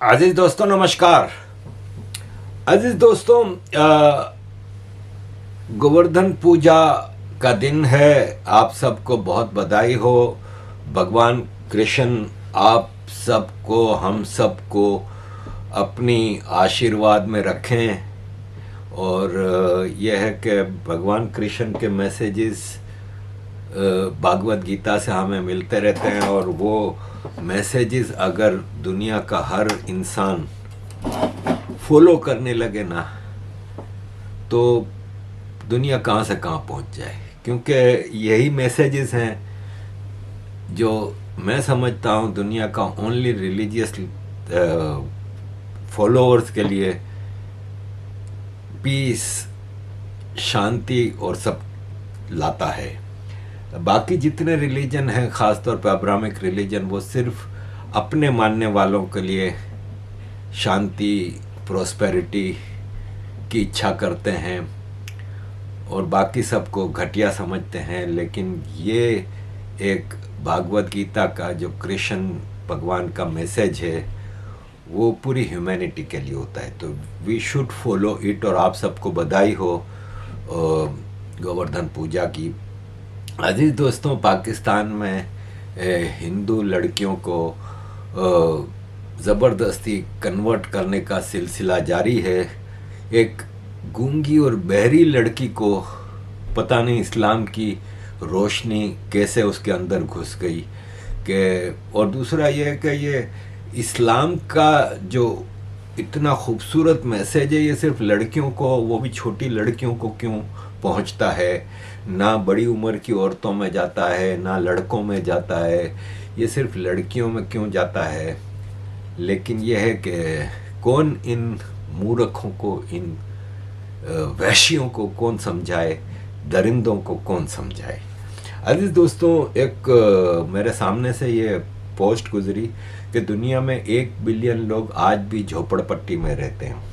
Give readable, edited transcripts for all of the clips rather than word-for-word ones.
अजीज दोस्तों नमस्कार। अजीज दोस्तों, गोवर्धन पूजा का दिन है। आप सबको बहुत बधाई हो। भगवान कृष्ण आप सबको, हम सबको अपनी आशीर्वाद में रखें। और यह है कि भगवान कृष्ण के मैसेजेस भागवत गीता से हमें मिलते रहते हैं, और वो मैसेजेस अगर दुनिया का हर इंसान फॉलो करने लगे ना, तो दुनिया कहाँ से कहाँ पहुँच जाए। क्योंकि यही मैसेजेस हैं जो मैं समझता हूँ दुनिया का ओनली रिलीजियस फॉलोअर्स के लिए पीस, शांति और सब लाता है। बाकी जितने रिलीजन हैं, ख़ासतौर पर अब्राहमिक रिलीजन, वो सिर्फ अपने मानने वालों के लिए शांति, प्रोस्पेरिटी की इच्छा करते हैं और बाकी सबको घटिया समझते हैं। लेकिन ये एक भागवत गीता का जो कृष्ण भगवान का मैसेज है, वो पूरी ह्यूमैनिटी के लिए होता है। तो वी शुड फॉलो इट। और आप सबको बधाई हो गोवर्धन पूजा की। अजीज दोस्तों, पाकिस्तान में हिंदू लड़कियों को ज़बरदस्ती कन्वर्ट करने का सिलसिला जारी है। एक गूंगी और बहरी लड़की को पता नहीं इस्लाम की रोशनी कैसे उसके अंदर घुस गई कि, और दूसरा ये है कि ये इस्लाम का जो इतना खूबसूरत मैसेज है, ये सिर्फ लड़कियों को, वो भी छोटी लड़कियों को क्यों पहुंचता है? ना बड़ी उम्र की औरतों में जाता है, ना लड़कों में जाता है, ये सिर्फ लड़कियों में क्यों जाता है? लेकिन यह है कि कौन इन मूर्खों को, इन वैश्यों को कौन समझाए, दरिंदों को कौन समझाए। अजीज दोस्तों, एक मेरे सामने से ये पोस्ट गुजरी कि दुनिया में 1 बिलियन लोग आज भी झोपड़पट्टी में रहते हैं।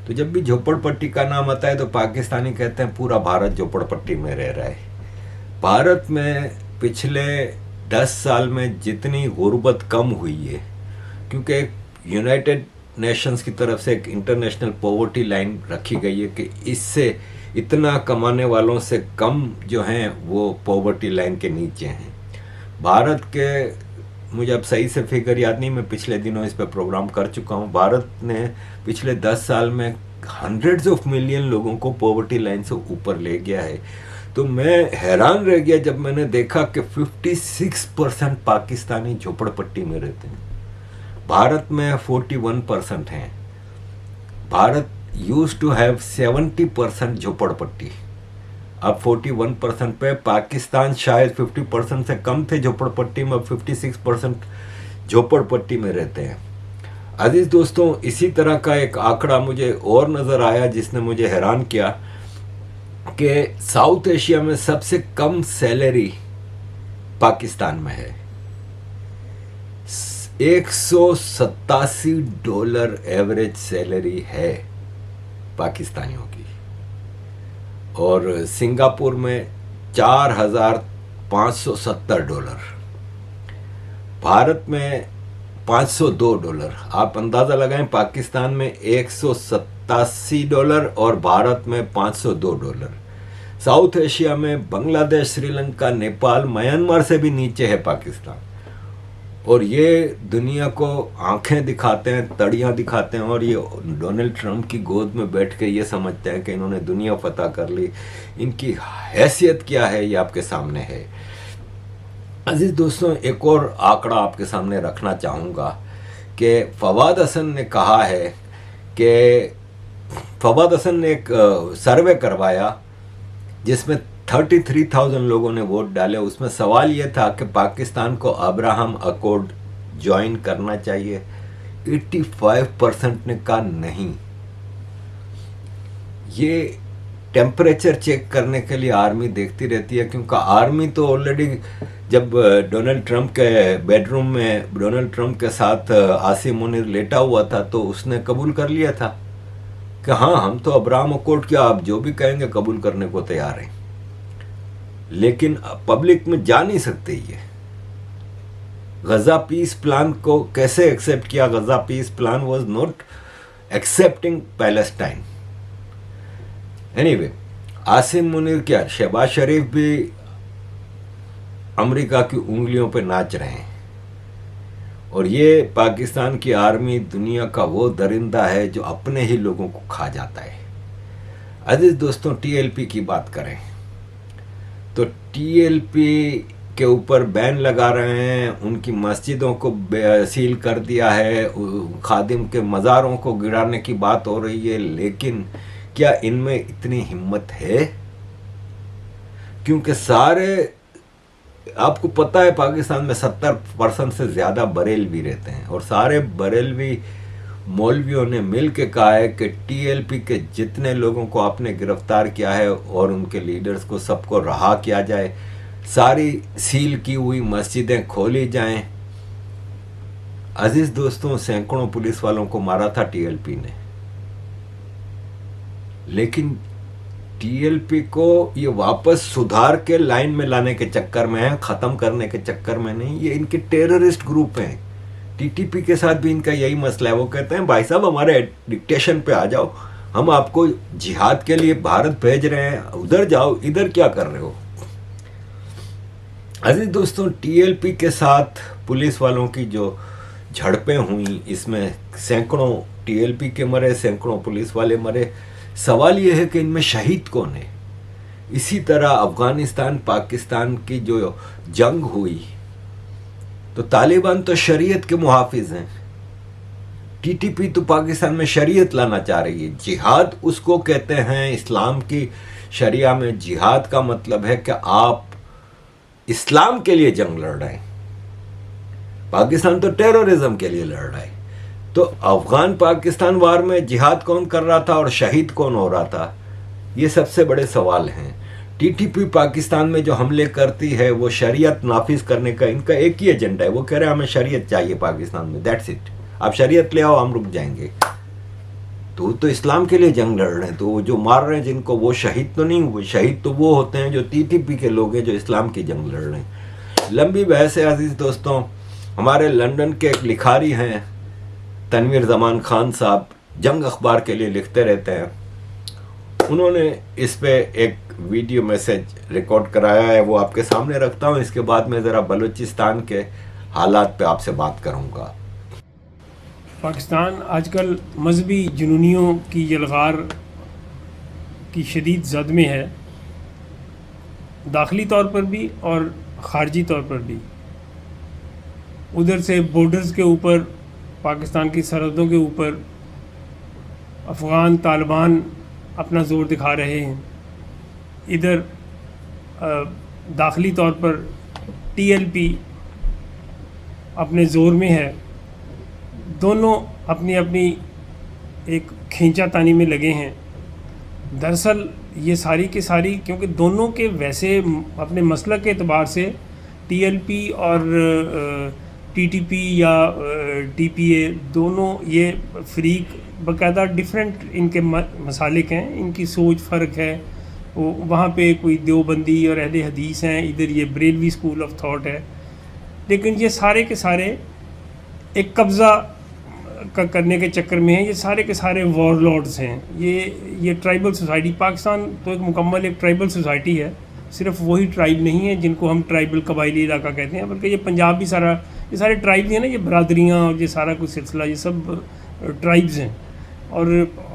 तो जब भी झोपड़पट्टी का नाम आता है तो पाकिस्तानी कहते हैं पूरा भारत झोपड़पट्टी में रह रहा है। भारत में पिछले 10 साल में जितनी गुर्बत कम हुई है, क्योंकि एक यूनाइटेड नेशंस की तरफ से एक इंटरनेशनल पॉवर्टी लाइन रखी गई है कि इससे इतना कमाने वालों से कम जो हैं वो पॉवर्टी लाइन के नीचे हैं। भारत के, मुझे अब सही से फिगर याद नहीं, मैं पिछले दिनों इस पर प्रोग्राम कर चुका हूँ। भारत ने पिछले 10 साल में हंड्रेड्स ऑफ मिलियन लोगों को पॉवर्टी लाइन से ऊपर ले गया है। तो मैं हैरान रह गया जब मैंने देखा कि 56% पाकिस्तानी झोपड़पट्टी में रहते हैं। भारत में 41% हैं। भारत यूज्ड टू हैव 70% झोपड़पट्टी, अब 41% पे। पाकिस्तान शायद 50% से कम थे झोपड़पट्टी में, अब 56% झोपड़पट्टी में रहते हैं। अजीज दोस्तों, इसी तरह का एक आंकड़ा मुझे और नज़र आया जिसने मुझे हैरान किया कि साउथ एशिया में सबसे कम सैलरी पाकिस्तान में है। $187 एवरेज सैलरी है पाकिस्तानियों की, और सिंगापुर में $4,570, भारत में $502। आप अंदाज़ा लगाएं, पाकिस्तान में $187 और भारत में $502। साउथ एशिया में बांग्लादेश, श्रीलंका, नेपाल, म्यांमार से भी नीचे है पाकिस्तान। और ये दुनिया को आंखें दिखाते हैं, तड़ियाँ दिखाते हैं, और ये डोनाल्ड ट्रंप की गोद में बैठ के ये समझते हैं कि इन्होंने दुनिया फतह कर ली। इनकी हैसियत क्या है ये आपके सामने है। अजीज दोस्तों, एक और आंकड़ा आपके सामने रखना चाहूँगा कि फवाद हसन ने कहा है कि फवाद हसन ने एक सर्वे करवाया जिसमें 33,000 लोगों ने वोट डाले। उसमें सवाल यह था कि पाकिस्तान को अब्राहम अकॉर्ड ज्वाइन करना चाहिए। 85% ने कहा नहीं। ये टेम्परेचर चेक करने के लिए आर्मी देखती रहती है, क्योंकि आर्मी तो ऑलरेडी जब डोनाल्ड ट्रंप के बेडरूम में डोनाल्ड ट्रंप के साथ आसिम मुनीर लेटा हुआ था तो उसने कबूल कर लिया था कि हाँ, हम तो अब्राहम अकॉर्ड क्या, आप जो भी कहेंगे कबूल करने को तैयार हैं। लेकिन पब्लिक में जा नहीं सकते ये। गजा पीस प्लान को कैसे एक्सेप्ट किया? Gaza peace plan was not accepting Palestine. Anyway, Asim Munir क्या, शहबाज शरीफ भी अमेरिका की उंगलियों पे नाच रहे हैं। और ये पाकिस्तान की आर्मी दुनिया का वो दरिंदा है जो अपने ही लोगों को खा जाता है। अजीज दोस्तों, टीएलपी की बात करें तो टीएलपी के ऊपर बैन लगा रहे हैं, उनकी मस्जिदों को सील कर दिया है, खादिम के मज़ारों को गिराने की बात हो रही है। लेकिन क्या इनमें इतनी हिम्मत है? क्योंकि सारे, आपको पता है पाकिस्तान में 70% से ज़्यादा बरेलवी रहते हैं और सारे बरेलवी मौलवियों ने मिल के कहा है कि टीएलपी के जितने लोगों को आपने गिरफ्तार किया है और उनके लीडर्स को सबको रहा किया जाए, सारी सील की हुई मस्जिदें खोली जाएं। अजीज दोस्तों, सैकड़ों पुलिस वालों को मारा था टीएलपी ने, लेकिन टीएलपी को ये वापस सुधार के लाइन में लाने के चक्कर में है, ख़त्म करने के चक्कर में नहीं। ये इनके टेररिस्ट ग्रुप हैं। टीटीपी के साथ भी इनका यही मसला है। वो कहते हैं भाई साहब हमारे डिक्टेशन पे आ जाओ, हम आपको जिहाद के लिए भारत भेज रहे हैं, उधर जाओ, इधर क्या कर रहे हो? अजीज दोस्तों, टीएलपी के साथ पुलिस वालों की जो झड़पें हुई, इसमें सैकड़ों टीएलपी के मरे, सैकड़ों पुलिस वाले मरे। सवाल यह है कि इनमें शहीद कौन है? इसी तरह अफगानिस्तान पाकिस्तान की जो जंग हुई तो तालिबान तो शरीयत के मुहाफिज हैं, टीटीपी तो पाकिस्तान में शरीयत लाना चाह रही है। जिहाद उसको कहते हैं, इस्लाम की शरिया में जिहाद का मतलब है कि आप इस्लाम के लिए जंग लड़ रहे हैं। पाकिस्तान तो टेररिज्म के लिए लड़ रहा है। तो अफगान पाकिस्तान वार में जिहाद कौन कर रहा था और शहीद कौन हो रहा था? ये सबसे बड़े सवाल हैं। टीटीपी पाकिस्तान में जो हमले करती है वो शरीयत नाफिज करने का इनका एक ही एजेंडा है। वो कह रहे हैं हमें शरीयत चाहिए पाकिस्तान में, दैट्स इट। आप शरीयत ले आओ, हम रुक जाएंगे। तो इस्लाम के लिए जंग लड़ रहे हैं। तो जो मार रहे हैं जिनको, वो शहीद तो नहीं हुए। शहीद तो वो होते हैं जो टीटीपी के लोग हैं, जो इस्लाम की जंग लड़ रहे हैं। लंबी बहस है अजीज दोस्तों। हमारे लंदन के एक लिखारी हैं तनवीर जमान खान साहब, जंग अखबार के लिए लिखते रहते हैं। उन्होंने इस पे एक वीडियो मैसेज रिकॉर्ड कराया है, वो आपके सामने रखता हूँ। इसके बाद मैं ज़रा बलूचिस्तान के हालात पे आपसे बात करूँगा। पाकिस्तान आजकल मजहबी जुनूनियों की यलगार की शदीद जद में है, दाखिली तौर पर भी और ख़ारजी तौर पर भी। उधर से बॉर्डर्स के ऊपर, पाकिस्तान की सरहदों के ऊपर अफ़गान तालिबान अपना ज़ोर दिखा रहे हैं। इधर दाखिली तौर पर टीएलपी अपने ज़ोर में है। दोनों अपनी अपनी एक खींचातानी में लगे हैं। दरअसल ये सारी की सारी, क्योंकि दोनों के वैसे अपने मसलक के एतबार से टीएलपी और टीटीपी या टीपीए दोनों ये फ़रीक बाकायदा डिफरेंट इनके मसालिक हैं, इनकी सोच फ़र्क है। वो वहाँ पे कोई देवबंदी और अहले हदीस हैं, इधर ये बरेलवी स्कूल ऑफ थॉट है। लेकिन ये सारे के सारे एक कब्ज़ा करने के चक्कर में हैं। ये सारे के सारे वॉरलॉर्ड्स हैं। ये ट्राइबल सोसाइटी, पाकिस्तान तो एक मुकम्मल एक ट्राइबल सोसाइटी है। सिर्फ वही ट्राइब नहीं है जिनको हम ट्राइबल कबायली इलाका कहते हैं, बल्कि ये पंजाब भी सारा, ये सारे ट्राइब्स हैं ना, ये बरादरियाँ और ये सारा कुछ सिलसिला, ये सब ट्राइब्स हैं। और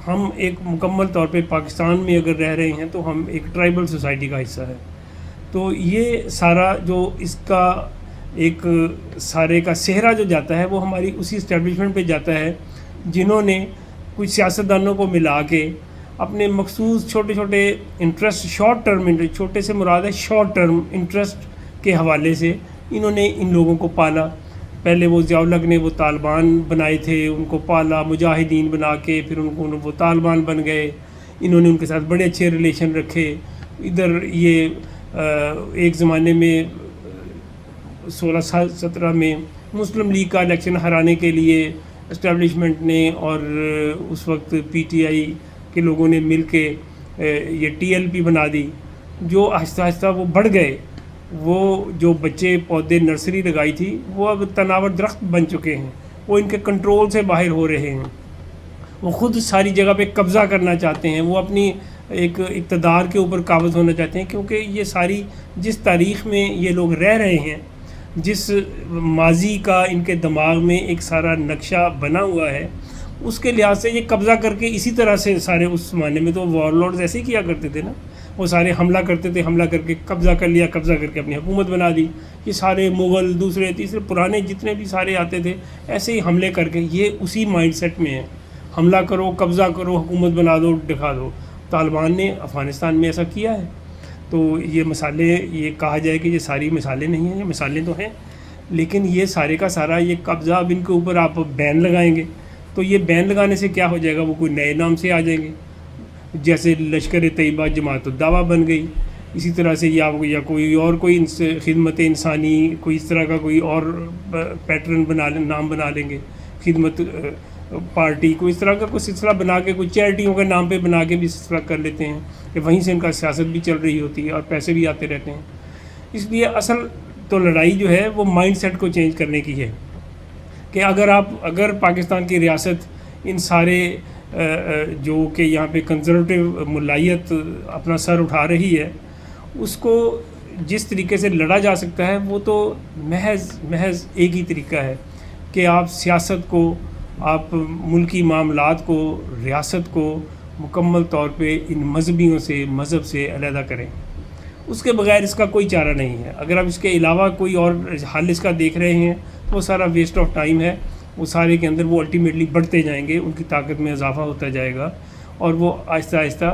हम एक मुकम्मल तौर पे पाकिस्तान में अगर रह रहे हैं तो हम एक ट्राइबल सोसाइटी का हिस्सा है। तो ये सारा जो इसका एक सारे का सेहरा जो जाता है वो हमारी उसी इस्टेब्लिशमेंट पे जाता है जिन्होंने कुछ सियासतदानों को मिला के अपने मखसूस छोटे छोटे इंटरेस्ट, शॉर्ट टर्म इंटरेस्ट, छोटे से मुराद है शॉर्ट टर्म इंटरेस्ट के हवाले से इन्होंने इन लोगों को पाला। पहले वो ज़ियाउल-हक ने वो तालिबान बनाए थे, उनको पाला मुजाहिदीन बना के, फिर उनको वो तालिबान बन गए। इन्होंने उनके साथ बड़े अच्छे रिलेशन रखे। इधर ये एक ज़माने में 16-17 में मुस्लिम लीग का इलेक्शन हराने के लिए इस्टेब्लिशमेंट ने और उस वक्त पीटीआई के लोगों ने मिल के ये टीएलपी बना दी, जो आहिस्ता आहिस्ता वो बढ़ गए। वो जो बच्चे पौधे नर्सरी लगाई थी वो अब तनावर दरख्त बन चुके हैं, वो इनके कंट्रोल से बाहर हो रहे हैं। वो ख़ुद सारी जगह पे कब्ज़ा करना चाहते हैं, वो अपनी एक इक़्तिदार के ऊपर काबिज़ होना चाहते हैं, क्योंकि ये सारी जिस तारीख़ में ये लोग रह रहे हैं, जिस माजी का इनके दिमाग में एक सारा नक्शा बना हुआ है, उसके लिहाज से ये कब्ज़ा करके इसी तरह से सारे उस ज़माने में तो वॉरलॉर्ड्स ऐसे ही किया करते थे ना, वो सारे हमला करते थे, हमला करके कब्ज़ा कर लिया, कब्ज़ा करके अपनी हुकूमत बना दी। ये सारे मुग़ल दूसरे तीसरे पुराने जितने भी सारे आते थे ऐसे ही हमले करके, ये उसी माइंडसेट में है, हमला करो, कब्ज़ा करो, हुकूमत बना दो, दिखा दो। तालिबान ने अफ़गानिस्तान में ऐसा किया है। तो ये मिसालें, ये कहा जाए कि ये सारी मिसालें नहीं हैं, ये मिसालें तो हैं, लेकिन ये सारे का सारा ये कब्ज़ा, अब इनके ऊपर आप बैन लगाएंगे तो ये बैन लगाने से क्या हो जाएगा, वो कोई नए नाम से आ जाएंगे, जैसे लश्कर तैयबा जमात दावा बन गई, इसी तरह से या कोई और कोई खिदमत इंसानी कोई इस तरह का कोई और पैटर्न नाम बना लेंगे, खिदमत पार्टी कोई इस तरह का कोई सिलसिला बना के, कोई चैरिटियों के नाम पे बना के भी सिलसिला कर लेते हैं कि वहीं से इनका सियासत भी चल रही होती है और पैसे भी आते रहते हैं। इसलिए असल तो लड़ाई जो है वो माइंड सेट को चेंज करने की है कि अगर पाकिस्तान की रियासत इन सारे जो कि यहाँ पे कंजर्वेटिव मुलायत अपना सर उठा रही है, उसको जिस तरीके से लड़ा जा सकता है वो तो महज एक ही तरीका है कि आप सियासत को, आप मुल्की मामलात को, रियासत को मुकम्मल तौर पे इन मजहबियों से, मज़हब से अलहदा करें। उसके बगैर इसका कोई चारा नहीं है। अगर आप इसके अलावा कोई और हल इसका देख रहे हैं तो वो सारा वेस्ट ऑफ टाइम है। वो सारे के अंदर वो अल्टीमेटली बढ़ते जाएंगे, उनकी ताकत में इजाफा होता जाएगा और वो आहिस्ता आहिस्ता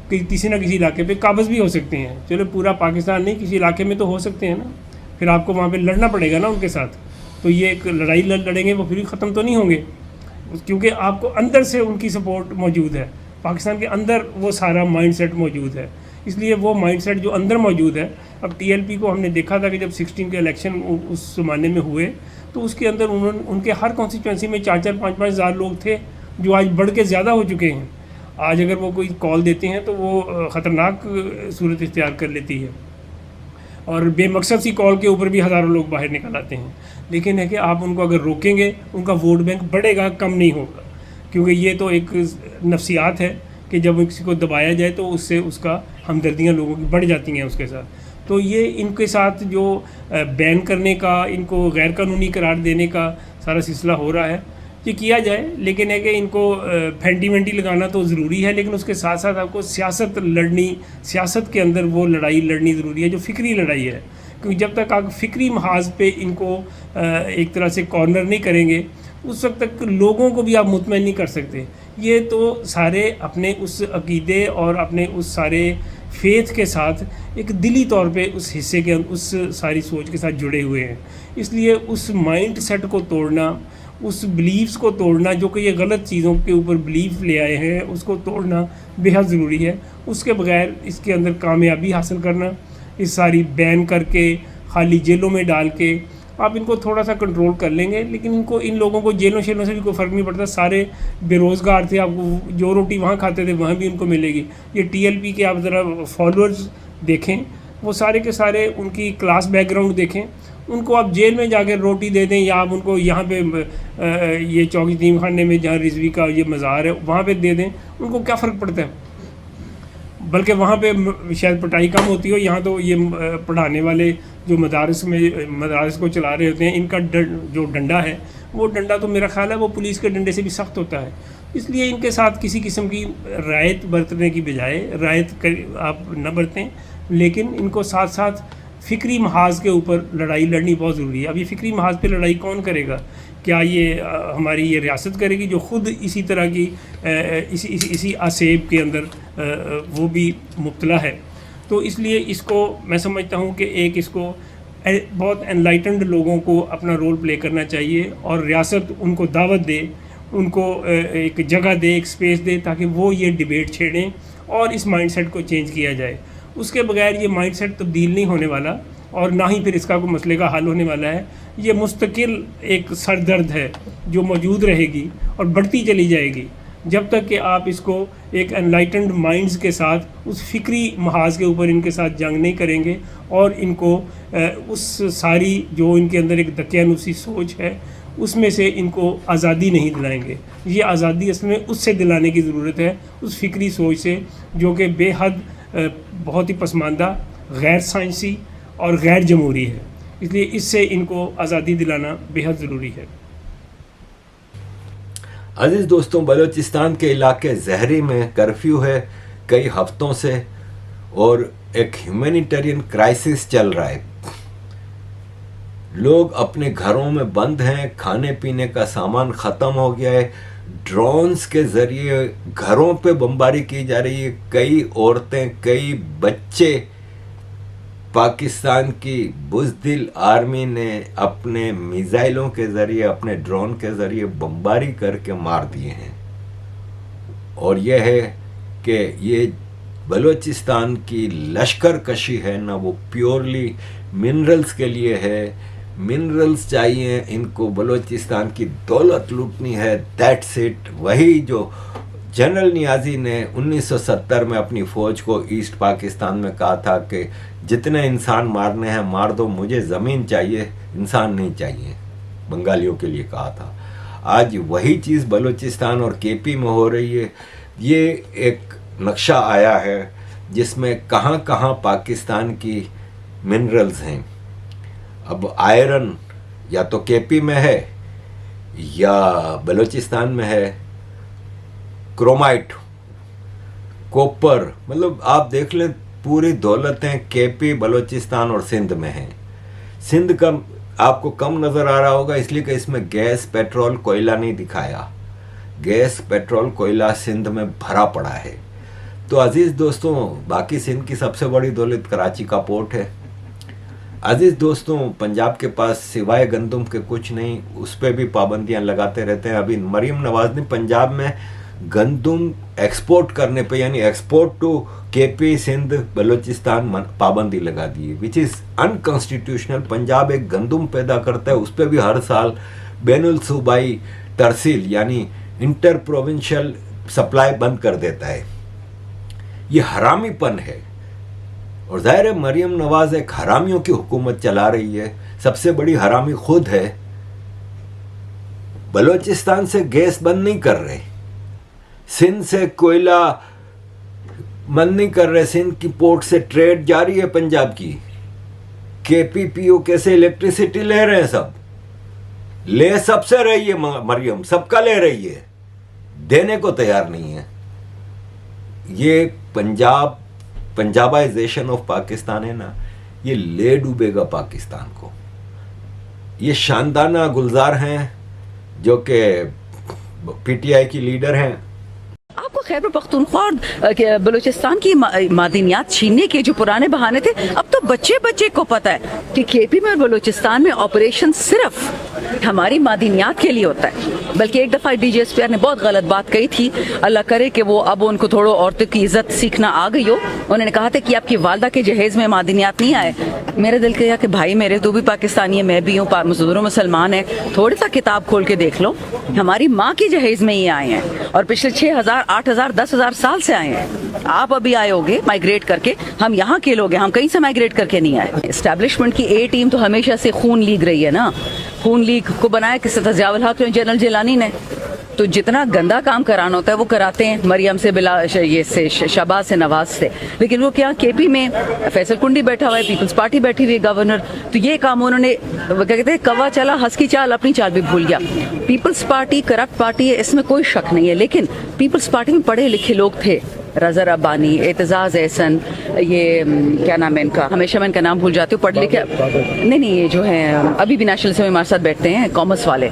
किसी न किसी इलाके पे काबिज़ भी हो सकते हैं। चलो पूरा पाकिस्तान नहीं, किसी इलाके में तो हो सकते हैं ना, फिर आपको वहाँ पे लड़ना पड़ेगा ना उनके साथ। तो ये एक लड़ाई लड़ेंगे वो फिर भी ख़त्म तो नहीं होंगे, क्योंकि आपको अंदर से उनकी सपोर्ट मौजूद है। पाकिस्तान के अंदर वो सारा माइंडसेट मौजूद है, इसलिए वो माइंडसेट जो अंदर मौजूद है। अब टीएलपी को हमने देखा था कि जब 16 के इलेक्शन उस ज़माने में हुए तो उसके अंदर उनके हर कॉन्स्टिट्यूंसी में 4-4, 5-5 हज़ार लोग थे, जो आज बढ़ के ज़्यादा हो चुके हैं। आज अगर वो कोई कॉल देते हैं तो वो ख़तरनाक सूरत इख्तियार कर लेती है और बेमकसद सी कॉल के ऊपर भी हज़ारों लोग बाहर निकल आते हैं। लेकिन है कि आप उनको अगर रोकेंगे, उनका वोट बैंक बढ़ेगा, कम नहीं होगा, क्योंकि ये तो एक नफ्सियात है कि जब किसी को दबाया जाए तो उससे उसका हमदर्दियाँ लोगों की बढ़ जाती हैं उसके साथ। तो ये इनके साथ जो बैन करने का, इनको गैर कानूनी करार देने का सारा सिलसिला हो रहा है, ये किया जाए, लेकिन है कि इनको फेंटी वेंटी लगाना तो ज़रूरी है, लेकिन उसके साथ साथ आपको सियासत के अंदर वो लड़ाई लड़नी ज़रूरी है जो फ़िक्री लड़ाई है। क्योंकि जब तक आप फ़िक्री महाज पे इनको एक तरह से कॉर्नर नहीं करेंगे, उस वक्त तक लोगों को भी आप मुतमईन नहीं कर सकते। ये तो सारे अपने उस अकीदे और अपने उस सारे फेथ के साथ एक दिली तौर पे उस हिस्से के, उस सारी सोच के साथ जुड़े हुए हैं। इसलिए उस माइंड सेट को तोड़ना, उस बिलीव्स को तोड़ना, जो कि ये गलत चीज़ों के ऊपर बिलीव ले आए हैं, उसको तोड़ना बेहद ज़रूरी है। उसके बगैर इसके अंदर कामयाबी हासिल करना, इस सारी बैन करके, खाली जेलों में डाल के आप इनको थोड़ा सा कंट्रोल कर लेंगे, लेकिन इन लोगों को जेलों शेलों से भी कोई फ़र्क नहीं पड़ता। सारे बेरोज़गार थे, आपको जो रोटी वहाँ खाते थे वहाँ भी उनको मिलेगी। ये टीएलपी के आप ज़रा फॉलोअर्स देखें, वो सारे के सारे उनकी क्लास बैकग्राउंड देखें, उनको आप जेल में जाकर रोटी दे दें या आप उनको यहाँ पे ये चौकी तीम खाने में जहाँ रिजवी का ये मज़ार है वहाँ पे दे दें, उनको क्या फ़र्क पड़ता है। बल्कि वहाँ पे शायद पढ़ाई कम होती हो, यहाँ तो ये पढ़ाने वाले जो मदारस को चला रहे होते हैं, इनका जो डंडा है वो डंडा तो मेरा ख्याल है वो पुलिस के डंडे से भी सख्त होता है। इसलिए इनके साथ किसी किस्म की रायत बरतने की बजाय आप न बरतें, लेकिन इनको साथ साथ फ़िक्री महाज के ऊपर लड़ाई लड़नी बहुत ज़रूरी है। अब ये फ़िक्री महाज पे लड़ाई कौन करेगा? क्या ये हमारी ये रियासत करेगी जो ख़ुद इसी तरह की इसी आसेब के अंदर वो भी मुब्तला है? तो इसलिए इसको मैं समझता हूँ कि एक इसको बहुत एनलाइटेंड लोगों को अपना रोल प्ले करना चाहिए और रियासत उनको दावत दे, उनको एक जगह दे, एक स्पेस दे, ताकि वो ये डिबेट छेड़ें और इस माइंडसेट को चेंज किया जाए। उसके बगैर ये माइंडसेट तब्दील नहीं होने वाला और ना ही फिर इसका कोई मसले का हल होने वाला है। ये मुस्तकिल एक सरदर्द है जो मौजूद रहेगी और बढ़ती चली जाएगी। जब तक कि आप इसको एक एनलाइटेंड माइंड्स के साथ उस फिक्री महाज के ऊपर इनके साथ जंग नहीं करेंगे और इनको उस सारी जो इनके अंदर एक दकियानुसी सोच है उसमें से इनको आज़ादी नहीं दिलाएंगे। ये आज़ादी असल में उससे दिलाने की ज़रूरत है, उस फिक्री सोच से जो कि बेहद बहुत ही पसमानदा, गैर साइंसी और गैर जमहूरी है। इसलिए इससे इनको आज़ादी दिलाना बेहद ज़रूरी है। अजीज दोस्तों, बलूचिस्तान के इलाके जहरी में कर्फ्यू है कई हफ्तों से और एक ह्यूमैनिटेरियन क्राइसिस चल रहा है। लोग अपने घरों में बंद हैं, खाने पीने का सामान ख़त्म हो गया है, ड्रोन्स के ज़रिए घरों पे बमबारी की जा रही है। कई औरतें, कई बच्चे पाकिस्तान की बुज़दिल आर्मी ने अपने मिसाइलों के ज़रिए, अपने ड्रोन के ज़रिए बमबारी करके मार दिए हैं। और यह है कि ये बलूचिस्तान की लश्कर कशी है ना, वो प्योरली मिनरल्स के लिए है। मिनरल्स चाहिए इनको, बलूचिस्तान की दौलत लूटनी है, दैट्स इट। वही जो जनरल नियाज़ी ने 1970 में अपनी फ़ौज को ईस्ट पाकिस्तान में कहा था कि जितने इंसान मारने हैं मार दो, मुझे ज़मीन चाहिए, इंसान नहीं चाहिए, बंगालियों के लिए कहा था। आज वही चीज़ बलूचिस्तान और केपी में हो रही है। ये एक नक्शा आया है जिसमें कहाँ कहाँ पाकिस्तान की मिनरल्स हैं। अब आयरन या तो केपी में है या बलूचिस्तान में है, क्रोमाइट, कॉपर, मतलब आप देख लें पूरी दौलतें केपी, बलूचिस्तान और सिंध में हैं। सिंध का आपको कम नज़र आ रहा होगा इसलिए कि इसमें गैस, पेट्रोल, कोयला नहीं दिखाया। गैस, पेट्रोल, कोयला सिंध में भरा पड़ा है। तो अजीज़ दोस्तों, बाकी सिंध की सबसे बड़ी दौलत कराची का पोर्ट है। अजीज़ दोस्तों, पंजाब के पास सिवाय गंदम के कुछ नहीं, उस पर भी पाबंदियां लगाते रहते हैं। अभी मरीम नवाज ने पंजाब में गंदम एक्सपोर्ट करने पे, यानी export to KP, Sindh, Balochistan पाबंदी लगा दी है, विच इज़ अनकॉन्स्टिट्यूशनल। पंजाब एक गंदम पैदा करता है, उस पर भी हर साल बैनुल सूबाई तरसील यानी इंटर प्रोविंशियल सप्लाई बंद कर देता है। ये हरामीपन है। और ज़ाहिर है मरीम नवाज एक हरामियों की हुकूमत चला रही है, सबसे बड़ी हरामी खुद है। बलूचिस्तान से गैस बंद नहीं कर रहे, सिंध से कोयला बंद नहीं कर रहे, सिंध की पोर्ट से ट्रेड जारी है पंजाब की। केपीपीओ कैसे इलेक्ट्रिसिटी ले रहे हैं, सब ले सबसे रही है मरियम, सबका ले रही है, देने को तैयार नहीं है। ये पंजाबाइजेशन ऑफ पाकिस्तान है ना, ये ले डूबेगा पाकिस्तान को। ये शानदाना गुलजार हैं जो कि पीटीआई की लीडर हैं। आपको खैबर पख्तूनख्वा और बलूचिस्तान की मादनियात छीनने के जो पुराने बहाने थे, अब तो बच्चे बच्चे को पता है कि केपी में और बलूचिस्तान में ऑपरेशन सिर्फ हमारी मादनियात के लिए होता है। बल्कि एक दफ़ा डीजीएसपीआर ने बहुत गलत बात कही थी, अल्लाह करे कि वो अब उनको थोड़ा औरतों की इज्जत सीखना आ गई हो। उन्होंने कहा था कि आपकी वालदा के जहेज में मादनियात नहीं आए। मेरे दिल किया कि भाई मेरे, तू भी पाकिस्तानी है, मैं भी हूँ, मजदूरों मुसलमान है, थोड़ी सा किताब खोल के देख लो। हमारी माँ की जहेज में ही आए हैं और पिछले 6000, 8000, 10,000 साल से आए हैं। आप अभी आए होगे माइग्रेट करके, हम यहाँ के लोग हैं, हम कहीं से माइग्रेट करके नहीं आए। एस्टैब्लिशमेंट की ए टीम तो हमेशा से खून लीग रही है ना। खून लीग को बनाया किसने था? ज़ियाउल हक ने, जनरल जिलानी ने। तो जितना गंदा काम कराना होता है वो कराते हैं, मरियम से, ये से, शहबाज से, नवाज से। लेकिन वो क्या, केपी में फैसल कुंडी बैठा हुआ है, पीपल्स पार्टी बैठी हुई है, गवर्नर, तो ये काम उन्होंने, क्या कहते हैं, कौवा चला हंस की चाल, अपनी चाल भी भूल गया। पीपल्स पार्टी करप्ट पार्टी है, इसमें कोई शक नहीं है, लेकिन पीपल्स पार्टी में पढ़े लिखे लोग थे। रज़ा रब्बानी, एतजाज़ एहसन, ये क्या नाम है इनका, हमेशा मैं इनका नाम भूल जाती हूँ, पढ़ लिखे, नहीं ये जो है अभी भी नेशनल से हमारे साथ बैठते हैं, कॉमर्स वाले,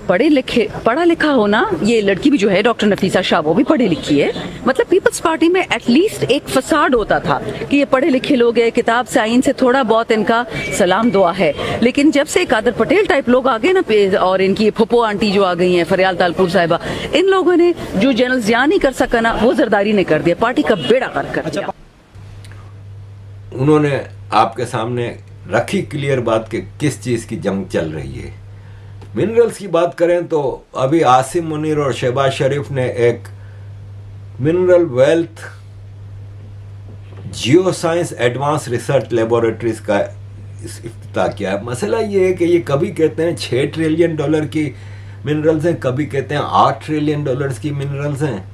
पढ़ा लिखा होना। ये लड़की भी जो है डॉक्टर नफीसा शाह, वो भी पढ़ी लिखी है। मतलब पीपल्स पार्टी में एटलीस्ट एक फसाड होता था कि ये पढ़े लिखे लोग हैं, किताब से, आइन से थोड़ा बहुत इनका सलाम दुआ है। लेकिन जब से कादर पटेल टाइप लोग आ गए ना, और इनकी फुप्पो आंटी जो आ गई हैं, फरियाल तालपुर साहिबा, इन लोगों ने जो जनरल जिया नहीं कर सका ना, वो जरदारी ने कर दिया, पार्टी का बेड़ा गर्क कर दिया। उन्होंने आपके सामने रखी क्लियर बात कि किस चीज़ की जंग चल रही है। मिनरल्स की बात करें तो अभी आसिम मुनीर और शहबाज शरीफ ने एक mineral wealth geo science advance research laboratories का इफ्तिताह किया है। मसला ये है कि ये कभी कहते हैं 6 ट्रिलियन डॉलर की मिनरल्स हैं, कभी कहते हैं 8 ट्रिलियन डॉलर्स की मिनरल्स हैं।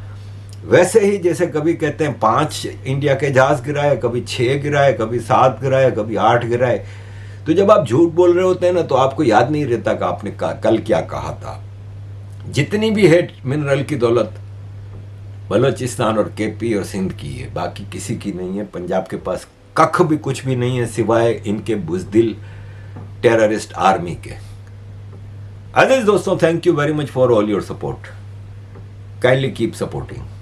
वैसे ही जैसे कभी कहते हैं 5 इंडिया के जहाज गिराए, कभी 6 गिराए, कभी 7 गिराए, कभी 8 गिराए। तो जब आप झूठ बोल रहे होते हैं ना, तो आपको याद नहीं रहता कि आपने कल क्या कहा था। जितनी भी है मिनरल की दौलत बलूचिस्तान और केपी और सिंध की है, बाकी किसी की नहीं है। पंजाब के पास कख भी कुछ भी नहीं है सिवाय इनके बुजदिल टेररिस्ट आर्मी के। अजीज दोस्तों, thank you very much for all your support. Kindly keep supporting.